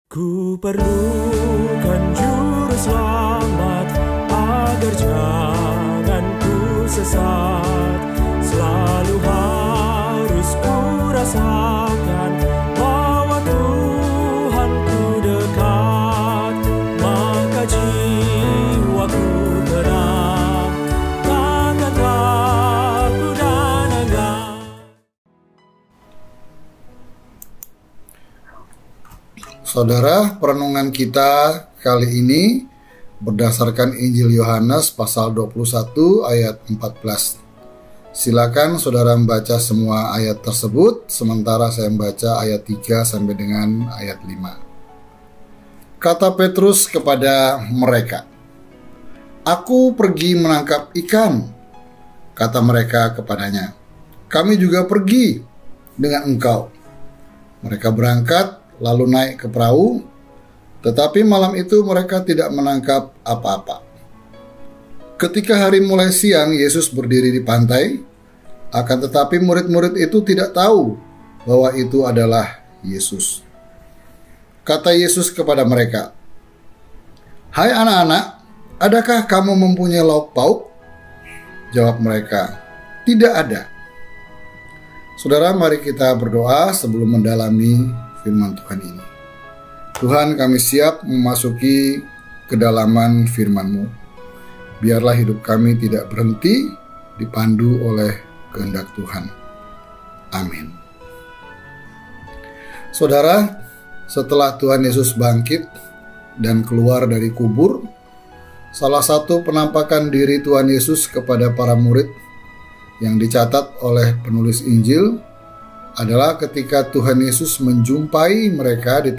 Ku perlukan juru selamat agar jangan ku sesat. Selalu harus ku rasakan bahwa Tuhanku dekat. Maka jiwaku tenang, takkan takut dan enggan. Saudara, perenungan kita kali ini berdasarkan Injil Yohanes pasal 21 ayat 14. Silakan saudara membaca semua ayat tersebut, sementara saya membaca ayat 3 sampai dengan ayat 5. Kata Petrus kepada mereka, "Aku pergi menangkap ikan." Kata mereka kepadanya, "Kami juga pergi dengan engkau." Mereka berangkat lalu naik ke perahu, tetapi malam itu mereka tidak menangkap apa-apa. Ketika hari mulai siang, Yesus berdiri di pantai, akan tetapi murid-murid itu tidak tahu bahwa itu adalah Yesus. Kata Yesus kepada mereka, "Hai anak-anak, adakah kamu mempunyai lauk pauk?" Jawab mereka, "Tidak ada." Saudara, mari kita berdoa sebelum mendalami firman Tuhan ini. Tuhan, kami siap memasuki kedalaman firman-Mu. Biarlah hidup kami tidak berhenti, dipandu oleh kehendak Tuhan. Amin. Saudara, setelah Tuhan Yesus bangkit dan keluar dari kubur, salah satu penampakan diri Tuhan Yesus kepada para murid yang dicatat oleh penulis Injil adalah ketika Tuhan Yesus menjumpai mereka di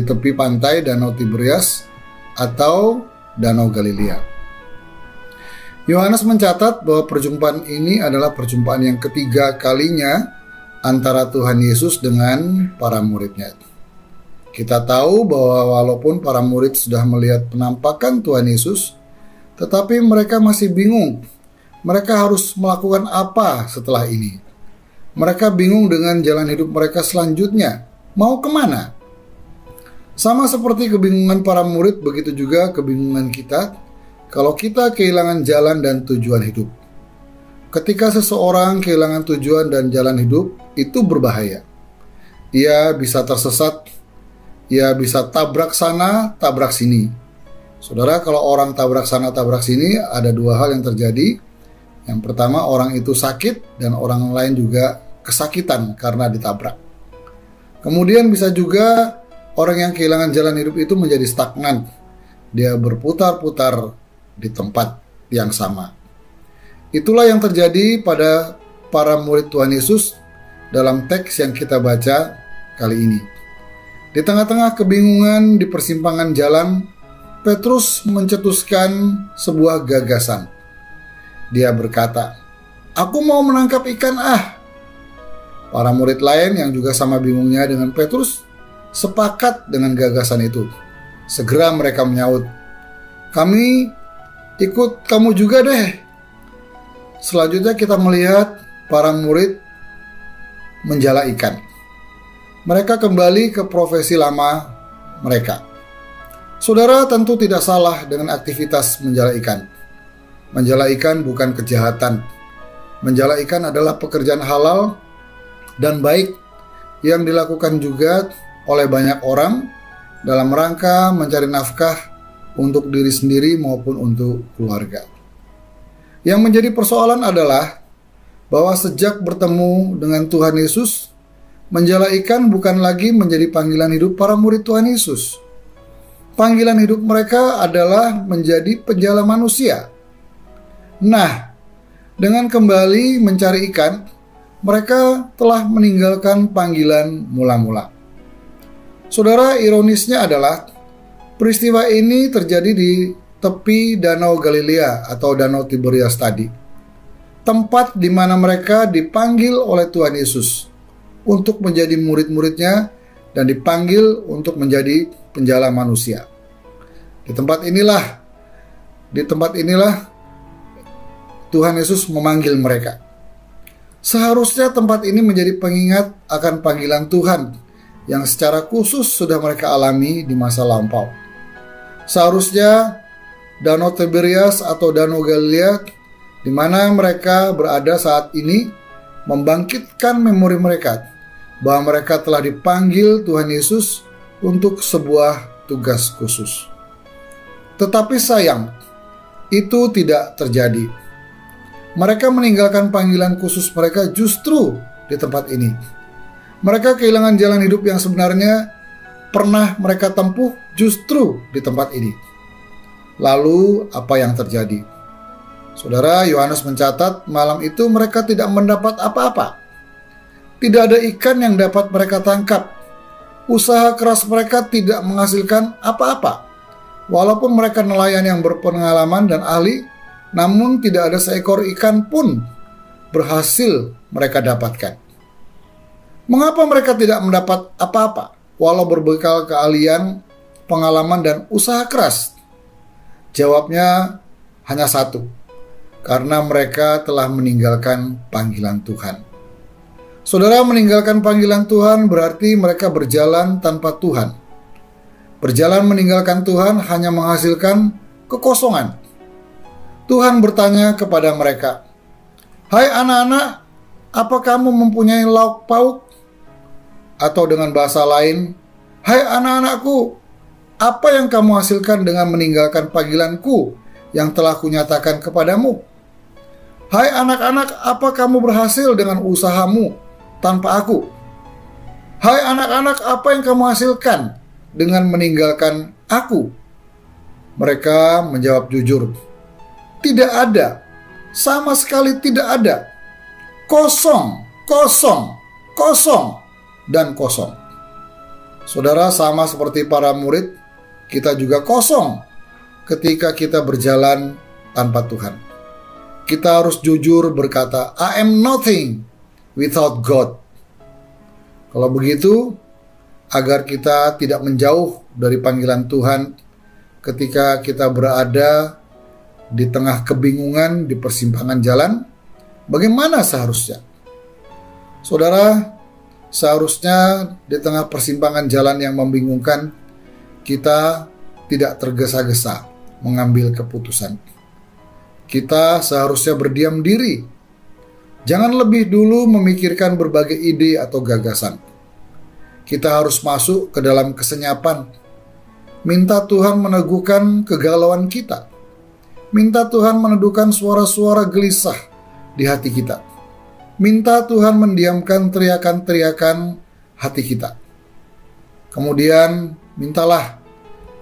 tepi pantai Danau Tiberias atau Danau Galilea. Yohanes mencatat bahwa perjumpaan ini adalah perjumpaan yang ketiga kalinya antara Tuhan Yesus dengan para muridnya. Kita tahu bahwa walaupun para murid sudah melihat penampakan Tuhan Yesus, tetapi mereka masih bingung. Mereka harus melakukan apa setelah ini? Mereka bingung dengan jalan hidup mereka selanjutnya. Mau kemana? Sama seperti kebingungan para murid, begitu juga kebingungan kita kalau kita kehilangan jalan dan tujuan hidup. Ketika seseorang kehilangan tujuan dan jalan hidup, itu berbahaya. Ia bisa tersesat, ia bisa tabrak sana, tabrak sini. Saudara, kalau orang tabrak sana, tabrak sini, ada dua hal yang terjadi. Yang pertama, orang itu sakit dan orang lain juga kesakitan karena ditabrak. Kemudian bisa juga orang yang kehilangan jalan hidup itu menjadi stagnan. Dia berputar-putar di tempat yang sama. Itulah yang terjadi pada para murid Tuhan Yesus dalam teks yang kita baca kali ini. Di tengah-tengah kebingungan di persimpangan jalan, Petrus mencetuskan sebuah gagasan. Dia berkata, "Aku mau menangkap ikan ah." Para murid lain yang juga sama bingungnya dengan Petrus sepakat dengan gagasan itu. Segera mereka menyaut, "Kami ikut kamu juga deh." Selanjutnya kita melihat para murid menjala ikan. Mereka kembali ke profesi lama mereka. Saudara, tentu tidak salah dengan aktivitas menjala ikan. Menjala ikan bukan kejahatan. Menjala ikan adalah pekerjaan halal dan baik yang dilakukan juga oleh banyak orang dalam rangka mencari nafkah untuk diri sendiri maupun untuk keluarga. Yang menjadi persoalan adalah bahwa sejak bertemu dengan Tuhan Yesus, menjala ikan bukan lagi menjadi panggilan hidup para murid Tuhan Yesus. Panggilan hidup mereka adalah menjadi penjala manusia. Nah, dengan kembali mencari ikan, mereka telah meninggalkan panggilan mula-mula. Saudara, ironisnya adalah peristiwa ini terjadi di tepi Danau Galilea atau Danau Tiberias tadi. Tempat di mana mereka dipanggil oleh Tuhan Yesus untuk menjadi murid-muridnya dan dipanggil untuk menjadi penjala manusia. Di tempat inilah Tuhan Yesus memanggil mereka. Seharusnya tempat ini menjadi pengingat akan panggilan Tuhan yang secara khusus sudah mereka alami di masa lampau. Seharusnya Danau Tiberias atau Danau Galilea di mana mereka berada saat ini membangkitkan memori mereka bahwa mereka telah dipanggil Tuhan Yesus untuk sebuah tugas khusus. Tetapi sayang, itu tidak terjadi. Mereka meninggalkan panggilan khusus mereka justru di tempat ini. Mereka kehilangan jalan hidup yang sebenarnya pernah mereka tempuh justru di tempat ini. Lalu apa yang terjadi? Saudara, Yohanes mencatat malam itu mereka tidak mendapat apa-apa. Tidak ada ikan yang dapat mereka tangkap. Usaha keras mereka tidak menghasilkan apa-apa. Walaupun mereka nelayan yang berpengalaman dan ahli, namun tidak ada seekor ikan pun berhasil mereka dapatkan. Mengapa mereka tidak mendapat apa-apa walau berbekal keahlian, pengalaman, dan usaha keras? Jawabnya hanya satu, karena mereka telah meninggalkan panggilan Tuhan. Saudara, meninggalkan panggilan Tuhan berarti mereka berjalan tanpa Tuhan. Berjalan meninggalkan Tuhan hanya menghasilkan kekosongan. Tuhan bertanya kepada mereka, "Hai anak-anak, apa kamu mempunyai lauk pauk?" Atau dengan bahasa lain, "Hai anak-anakku, apa yang kamu hasilkan dengan meninggalkan panggilanku yang telah kunyatakan kepadamu? Hai anak-anak, apa kamu berhasil dengan usahamu tanpa aku? Hai anak-anak, apa yang kamu hasilkan dengan meninggalkan aku?" Mereka menjawab jujur, "Tidak ada, sama sekali tidak ada. Kosong, kosong, kosong, dan kosong." Saudara, sama seperti para murid, kita juga kosong ketika kita berjalan tanpa Tuhan. Kita harus jujur berkata, "I am nothing without God." Kalau begitu, agar kita tidak menjauh dari panggilan Tuhan ketika kita berada di tengah kebingungan di persimpangan jalan, bagaimana seharusnya? Saudara, seharusnya di tengah persimpangan jalan yang membingungkan, kita tidak tergesa-gesa mengambil keputusan. Kita seharusnya berdiam diri. Jangan lebih dulu memikirkan berbagai ide atau gagasan. Kita harus masuk ke dalam kesenyapan. Minta Tuhan meneguhkan kegalauan kita. Minta Tuhan meneduhkan suara-suara gelisah di hati kita. Minta Tuhan mendiamkan teriakan-teriakan hati kita. Kemudian mintalah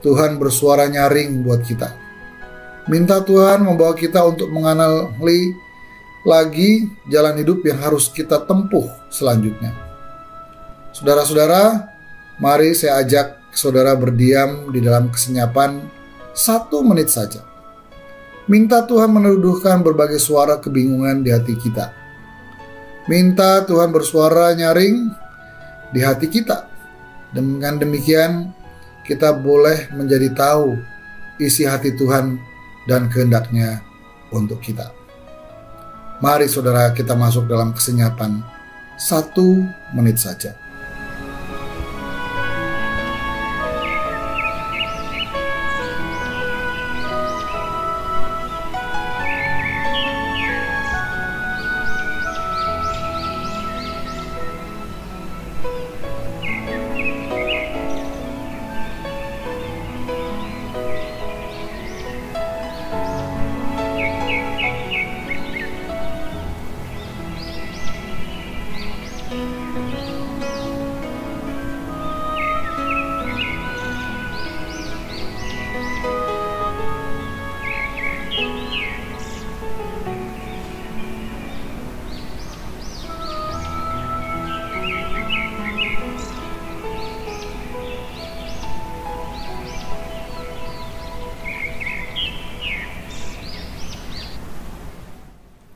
Tuhan bersuara nyaring buat kita. Minta Tuhan membawa kita untuk mengenali lagi jalan hidup yang harus kita tempuh selanjutnya. Saudara-saudara, mari saya ajak saudara berdiam di dalam kesenyapan 1 menit saja. Minta Tuhan meneduhkan berbagai suara kebingungan di hati kita. Minta Tuhan bersuara nyaring di hati kita. Dengan demikian, kita boleh menjadi tahu isi hati Tuhan dan kehendak-Nya untuk kita. Mari saudara, kita masuk dalam kesenyapan 1 menit saja.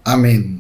Amin.